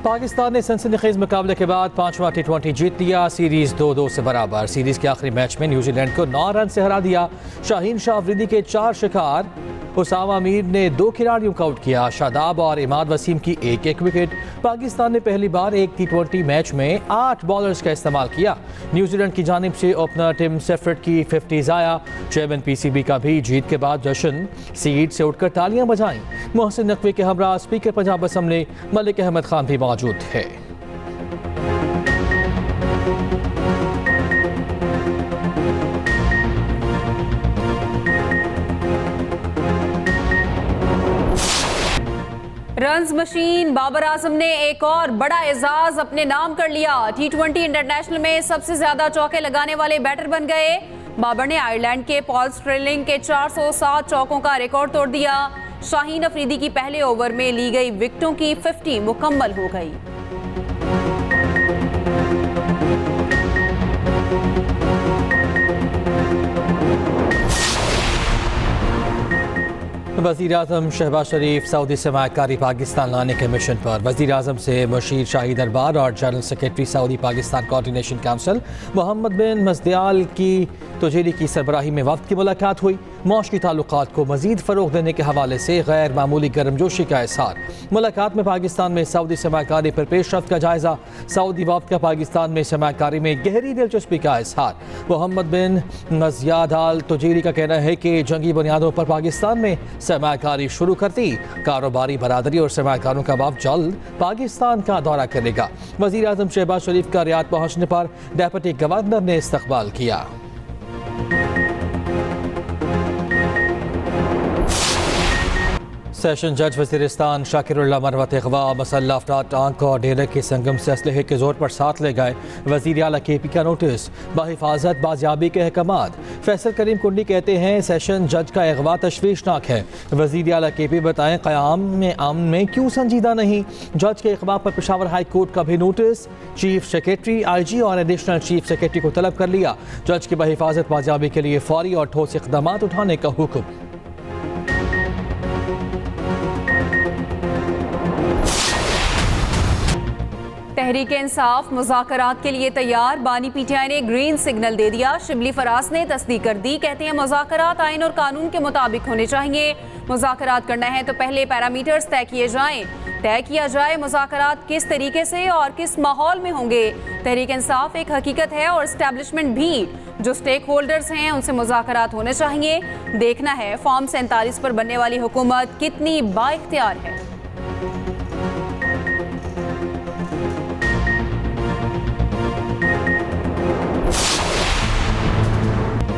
पाकिस्तान ने सनसनीखेज मुकाबले के बाद 5वां T20 जीत लिया। सीरीज 2-2 से बराबर। सीरीज के आखिरी मैच में न्यूजीलैंड को 9 रन से हरा दिया। शाहीन शाह अफरीदी के 4 शिकार, उसामा मीर ने 2 खिलाड़ियों को आउट किया। शादाब और इमाद वसीम की एक विकेट। पाकिस्तान ने पहली बार एक T20 मैच में 8 बॉलर्स का इस्तेमाल किया। न्यूजीलैंड की जानिब से ओपनर टिम सेफर्ट की 50 आया। चेयरमैन PCB का भी जीत के बाद जश्न, सीट से उठकर तालियां बजाईं। मोहसिन नकवी के हमरा स्पीकर पंजाब असम्बली मलिक अहमद खान भी मौजूद थे। रन्स मशीन बाबर आजम ने एक और बड़ा एजाज अपने नाम कर लिया। T20 इंटरनेशनल में सबसे ज्यादा चौके लगाने वाले बैटर बन गए। बाबर ने आयरलैंड के पॉल स्ट्रेलिंग के 407 चौकों का रिकॉर्ड तोड़ दिया। शाहीन अफरीदी की पहले ओवर में ली गई विकेटों की 50 मुकम्मल हो गई। वज़ीर आज़म शहबाज शरीफ सऊदी सरमायाकारी पाकिस्तान लाने के मिशन पर। वज़ीर आज़म से मशीर शाही दरबार और general secretary Saudi Pakistan coordination council Mohammed bin मज़दियाल की तुजीरी की सरबराही में वक्त की मुलाकात हुई। मौशी ताल्लुकात को मज़ीद फ़रोग़ देने के हवाले से गैर मामूली गर्मजोशी का इज़हार। मुलाकात में पाकिस्तान में सऊदी सरमायाकारी पर पेशरफ्त का जायज़ा। सऊदी वफ़द का पाकिस्तान में सरमायाकारी में गहरी दिलचस्पी का इज़हार। मोहम्मद बिन मज़दियाल तुजीरी का कहना है कि जंगी बुनियादों पर पाकिस्तान में सरमायाकारी शुरू करती। कारोबारी बरादरी और सरमायाकारों का वफ़द जल्द पाकिस्तान का दौरा करेगा। वज़ीर आज़म शहबाज शरीफ का रियाद पहुँचने पर डेप्यूटी गवर्नर ने इस्तकबाल किया। सेशन जज वज़ीरिस्तान शाकिरुल्लाह मरवत अगवा मसल्लह अफराद टांक और डेरे के संगम से असलहे के जोर पर साथ ले गए। वज़ीर आला KP का नोटिस, बाहिफाजत बाजियाबी के अहकामात। फैसल करीम कुंडी कहते हैं सेशन जज का अगवा तशवीशनाक है। वज़ीर आला KP बताएं क़याम में अमन में क्यों संजीदा नहीं। जज के अगवा पर पेशावर हाई कोर्ट का भी नोटिस। चीफ सेक्रेटरी IG और एडिशनल चीफ सेक्रेटरी को तलब कर लिया। जज की बाहिफाजत बाजियाबी के लिए फौरी और ठोस इक़दामात उठाने का हुक्म। तहरीक इंसाफ मुज़ाकरात के लिए तैयार। बानी PTI ने ग्रीन सिग्नल दे दिया। शिबली फराज ने तस्दीक कर दी। कहते हैं मुज़ाकरात आइन और कानून के मुताबिक होने चाहिए। मुज़ाकरात करना है तो पहले पैरामीटर्स तय किए जाएं। तय किया जाए मुज़ाकरात किस तरीके से और किस माहौल में होंगे। तहरीक इंसाफ एक हकीकत है और एस्टेब्लिशमेंट भी। जो स्टेक होल्डर्स हैं उनसे मुज़ाकरात होने चाहिए। देखना है फॉर्म 47 पर बनने वाली हुकूमत कितनी बाइख्तियार है।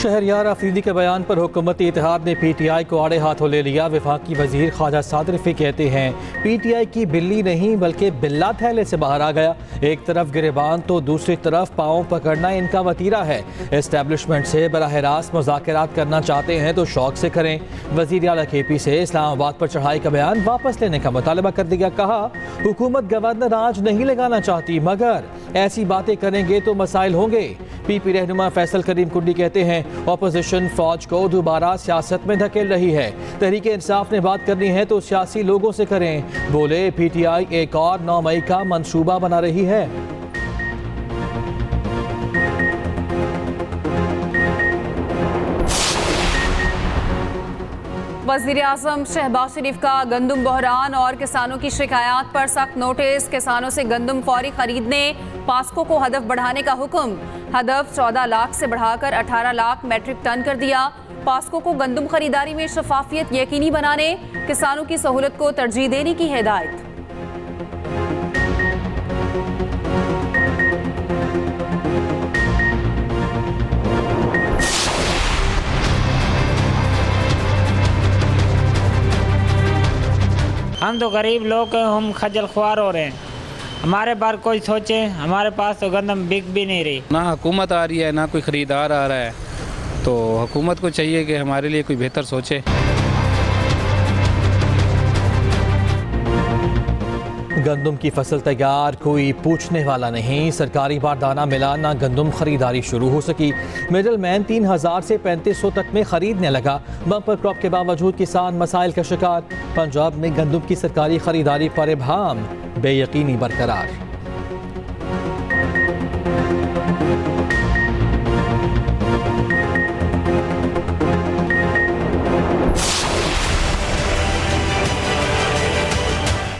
शहरयार अफरीदी के बयान पर हुकूमती इत्तेहाद ने PTI को आड़े हाथों ले लिया। वफाकी वजीर ख्वाजा साद रफ़ी कहते हैं PTI की बिल्ली नहीं बल्कि बिल्ला थैले से बाहर आ गया। एक तरफ गिरेबान तो दूसरी तरफ पाँव पकड़ना इनका वतीरा है। एस्टेब्लिशमेंट से बराह रास्त मुज़ाकरात करना चाहते हैं तो शौक से करें। वज़ीर आला KP से इस्लामाबाद पर चढ़ाई का बयान वापस लेने का मुतालबा कर दिया। कहा हुकूमत गवर्नर आज नहीं लगाना चाहती मगर ऐसी बातें करेंगे तो मसाइल होंगे। PP रहनुमा फैसल करीम कुंडी कहते हैं ऑपोजिशन फौज को दोबारा सियासत में धकेल रही है। तहरीक इंसाफ ने बात करनी है तो सियासी लोगों से करें। बोले PTI एक और 9 मई का मंसूबा बना रही है। वज़ीर आज़म शहबाज शरीफ का गंदम बहरान और किसानों की शिकायत पर सख्त नोटिस। किसानों से गंदम फौरी खरीदने, पास्को को हदफ बढ़ाने का हुक्म। हदफ 14 लाख से बढ़ाकर 18 लाख मैट्रिक टन कर दिया। पास्को को गंदम खरीदारी में शफाफियत यकीनी बनाने, किसानों की सहूलत को तरजीह देने की हिदायत। हम तो गरीब लोग हम खजल ख्वार हो रहे हैं। हमारे बार कोई सोचे, हमारे पास तो गंदम बिक भी नहीं रही। ना हुकूमत आ रही है ना कोई ख़रीदार आ रहा है, तो हुकूमत को चाहिए कि हमारे लिए कोई बेहतर सोचे। गंदम की फसल तैयार, कोई पूछने वाला नहीं। सरकारी बारदाना मिला ना, गंदम खरीदारी शुरू हो सकी। मिडल मैन 3000 से 3500 तक में खरीदने लगा। बम्पर क्रॉप के बावजूद किसान मसाइल का शिकार। पंजाब में गंदम की सरकारी खरीदारी पर इबहम, बेयकीनी बरकरार।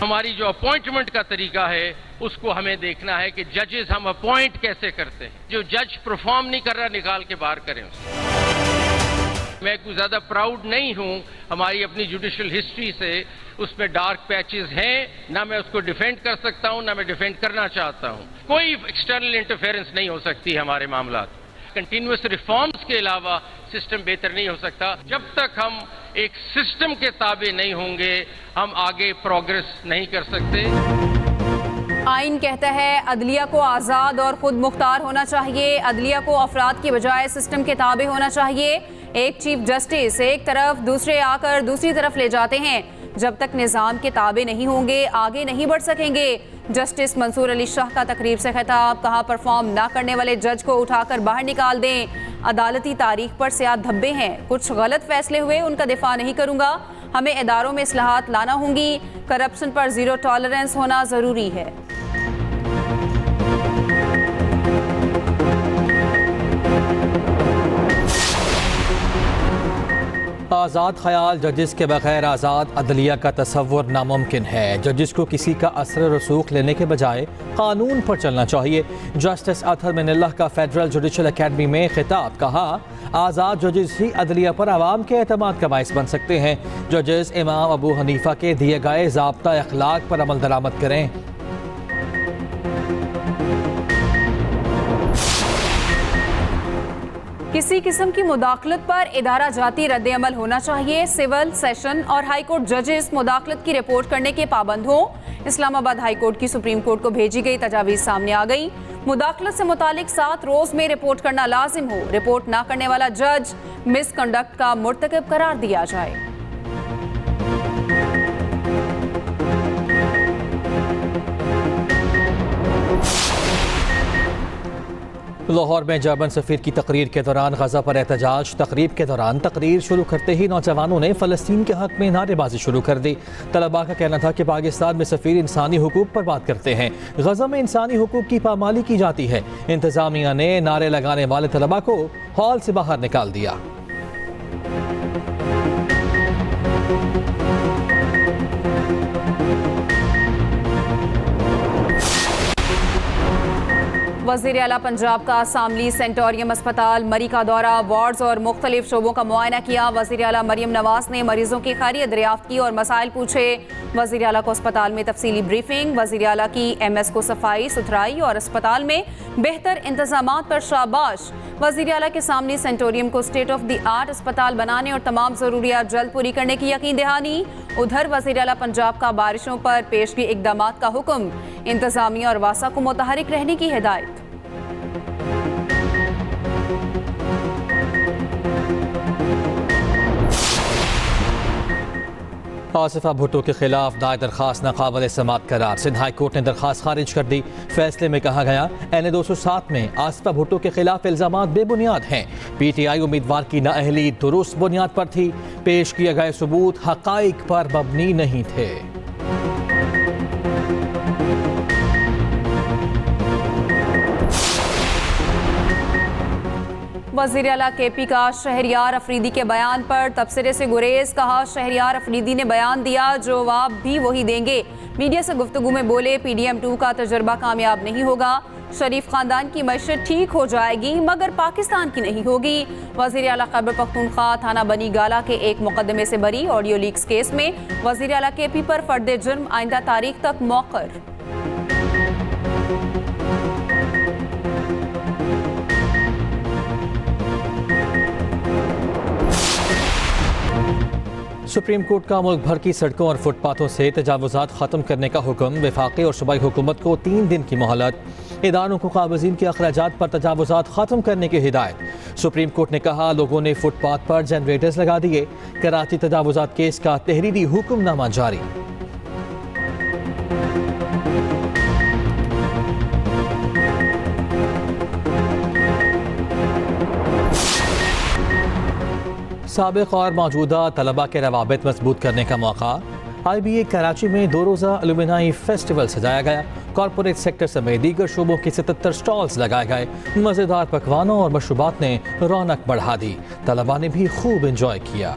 हमारी जो अपॉइंटमेंट का तरीका है उसको हमें देखना है कि जजेस हम अपॉइंट कैसे करते हैं। जो जज परफॉर्म नहीं कर रहा निकाल के बाहर करें उसको। मैं कुछ ज़्यादा प्राउड नहीं हूं हमारी अपनी जुडिशियल हिस्ट्री से, उसमें डार्क पैचेस हैं, ना मैं उसको डिफेंड कर सकता हूं ना मैं डिफेंड करना चाहता हूं। कोई एक्सटर्नल इंटरफेरेंस नहीं हो सकती हमारे मामला। कंटिन्यूस रिफॉर्म्स के अलावा सिस्टम बेहतर नहीं हो सकता। जब तक हम एक सिस्टम के ताबे नहीं होंगे हम आगे प्रोग्रेस नहीं कर सकते। आइन कहता है अदलिया को आज़ाद और खुद मुख्तार होना चाहिए। अदलिया को अफराद की बजाय सिस्टम के ताबे होना चाहिए। एक चीफ जस्टिस एक तरफ, दूसरे आकर दूसरी तरफ ले जाते हैं। जब तक निज़ाम के ताबे नहीं होंगे आगे नहीं बढ़ सकेंगे। जस्टिस मंसूर अली शाह का तकरीब से खिताब, कहा परफॉर्म ना करने वाले जज को उठाकर बाहर निकाल दें। अदालती तारीख पर सियाह धब्बे हैं, कुछ गलत फैसले हुए उनका दिफा नहीं करूंगा। हमें इदारों में इस्लाहात लाना होंगी। करप्शन पर जीरो टॉलरेंस होना जरूरी है। आज़ाद ख्याल, जजिस के बगैर आज़ाद अदलिया का तसव्वुर नामुमकिन है। जजिस को किसी का असर रसूख लेने के बजाय कानून पर चलना चाहिए। जस्टिस अतहर मिनल्लाह का फेडरल जुडिशल अकेडमी में खिताब, कहा आज़ाद जजिस ही अदलिया पर आवाम के एतमाद का बाइस बन सकते हैं। जजिस इमाम अबू हनीफा के दिए गए ज़ाब्ता अखलाक पर अमल दरामद करें। किसी किस्म की मुदाखलत पर इदारा जाती रद्द-ए-अमल होना चाहिए। सिविल, सेशन और हाई कोर्ट जजेस मुदाखलत की रिपोर्ट करने के पाबंद हों। इस्लामाबाद हाई कोर्ट की सुप्रीम कोर्ट को भेजी गई तजावीज़ सामने आ गई। मुदाखलत से मुतालिक 7 रोज में रिपोर्ट करना लाजिम हो। रिपोर्ट ना करने वाला जज मिसकंडक्ट का मुर्तकिब करार दिया जाए। लाहौर में जर्मन सफीर की तकरीर के दौरान गजा पर एहतजाज। तकरीब के दौरान तकरीर शुरू करते ही नौजवानों ने फ़लस्तीन के हक में नारेबाजी शुरू कर दी। तलबा का कहना था कि पाकिस्तान में सफीर इंसानी हुकूक पर बात करते हैं, गजा में इंसानी हुकूक की पामाली की जाती है। इंतजामिया ने नारे लगाने वाले तलबा को हॉल से बाहर निकाल दिया। वज़ीर आला पंजाब का शामली सेंटोरियम अस्पताल मरी का दौरा, वार्ड्स और मुख्तलिफ शोबों का मुआयना किया। वज़ीर आला मरियम नवाज ने मरीजों की खैरियत दरियाफ्त की और मसाइल पूछे। वज़ीर आला को अस्पताल में तफसीली ब्रीफिंग। वज़ीर आला की MS को सफाई सुथराई और अस्पताल में बेहतर इंतजामात पर शाबाश। वज़ीर आला के सामने सेंटोरियम को स्टेट ऑफ द आर्ट अस्पताल बनाने और तमाम ज़रूरियात जल्द पूरी करने की यकीन दहानी। उधर वज़ीर आला पंजाब का बारिशों पर पेशगी इक़दामात का हुक्म, इंतजामिया और वासा को मुतहरिक रहने की हिदायत। आसिफा भुट्टो के खिलाफ दायर दरखास्त नाकाबिल समाअत करार। सिंध हाई कोर्ट ने दरखास्त खारिज कर दी। फैसले में कहा गया NA 207 में आसिफा भुट्टो के खिलाफ इल्जामात बेबुनियाद हैं। PTI उम्मीदवार की नाअहली दुरुस्त बुनियाद पर थी। पेश किए गए सबूत हकाइक पर मबनी नहीं थे। वज़ीर आला KP का शहरयार अफरीदी के बयान पर तबसरे से गुरेज। कहा शहरयार अफरीदी ने बयान दिया, जवाब भी वही देंगे। मीडिया से गुफ्तगू में बोले PDM2 का तजर्बा कामयाब नहीं होगा। शरीफ खानदान की मैशत ठीक हो जाएगी मगर पाकिस्तान की नहीं होगी। वज़ीर आला खैबर पख्तूनख्वा थाना बनी गाला के एक मुकदमे से बरी। ऑडियो लीक्स केस में वज़ीर आला KP पर फर्द जुर्म आइंदा तारीख तक मौक़र। सुप्रीम कोर्ट का मुल्क भर की सड़कों और फुटपाथों से तजावुज़ात ख़त्म करने का हुक्म। वफाकी और सूबाई हुकूमत को 3 दिन की मोहलत। इदारों को काबज़ीन के अखराजात पर तजावुज़ात ख़त्म करने की हिदायत। सुप्रीम कोर्ट ने कहा लोगों ने फुटपाथ पर जनरेटर्स लगा दिए। कराची तजावुज़ात केस का तहरीरी हुक्मनामा जारी। साबिक और मौजूदा तलबा के रवाबित मजबूत करने का मौका। IBA कराची में 2 रोज़ा अलुमिनाई फेस्टिवल सजाया गया। कॉरपोरेट सेक्टर समेत दीगर शोबों के 77 स्टॉल्स लगाए गए। मज़ेदार पकवानों और मशरूबात ने रौनक बढ़ा दी। तलबा ने भी खूब इंजॉय किया।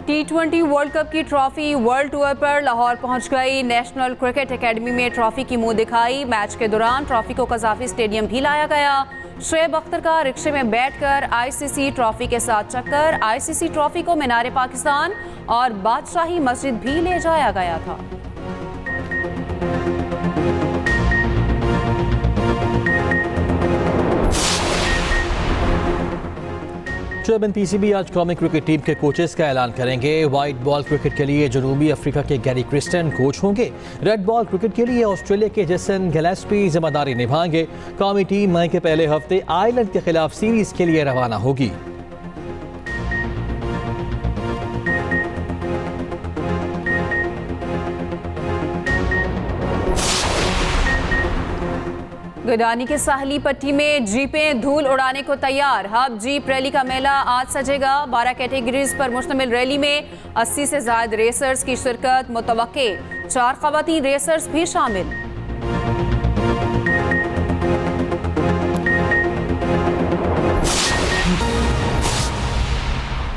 T20 वर्ल्ड कप की ट्रॉफी वर्ल्ड टूर पर लाहौर पहुंच गई। नेशनल क्रिकेट एकेडमी में ट्रॉफी की मुंह दिखाई। मैच के दौरान ट्रॉफी को कज़ाफी स्टेडियम भी लाया गया। शुएब अख्तर का रिक्शे में बैठकर ICC ट्रॉफी के साथ चक्कर। ICC ट्रॉफी को मीनार पाकिस्तान और बादशाही मस्जिद भी ले जाया गया था। चेयरमैन PCB आज कौमी क्रिकेट टीम के कोचेस का ऐलान करेंगे। वाइट बॉल क्रिकेट के लिए जनूबी अफ्रीका के गैरी क्रिस्टन कोच होंगे। रेड बॉल क्रिकेट के लिए ऑस्ट्रेलिया के जेसन गिलेस्पी जिम्मेदारी निभाएंगे। कौमी टीम मई के पहले हफ्ते आयरलैंड के खिलाफ सीरीज के लिए रवाना होगी। गिडानी के साहली पट्टी में जीपें धूल उड़ाने को तैयार। हब जीप रैली का मेला आज सजेगा। 12 कैटेगरीज पर मुश्तमिल रैली में 80 से ज्यादा रेसर्स की शिरकत मुतवक्के। 4 ख़वातीन रेसर्स भी शामिल।